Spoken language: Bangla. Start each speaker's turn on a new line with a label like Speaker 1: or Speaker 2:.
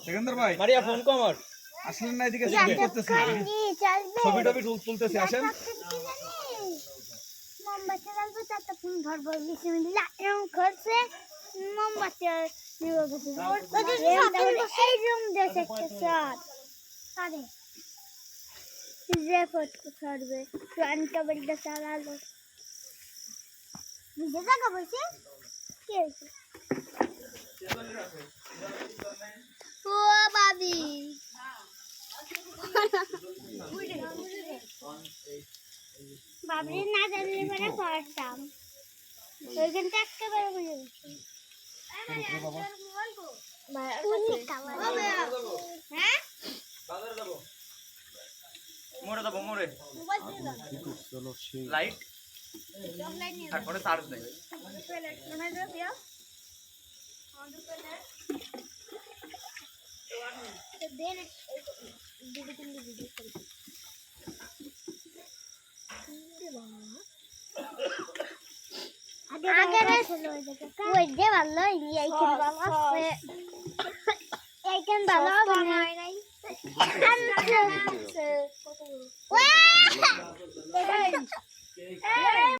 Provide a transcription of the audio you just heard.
Speaker 1: সেকেন্দার ভাই মারিয়া ফোন কর আসলেন না এদিকে চেক করতেছি ছবি টবি তুলতেছি আসেন
Speaker 2: মোমবাতি জ্বালবো তাতে ফোন ধরবো 20 মিনিট এরকম করছে মোমবাতি নিয়ে গেছে এই রুম দেখে স্যার আরে যে ফটো ছাড়বে ফ্যান কেবলটা চালালো নিজে জায়গা বসে কি হয়েছে ও বাবি বাবরি না জানলে পরে পড়তাম ওইখানটা একেবারে বুঝে গেছি হ্যাঁ
Speaker 1: মোড়ে দেবো মোড়ে লাইট তারপরে চার্জ নেই
Speaker 2: ভালো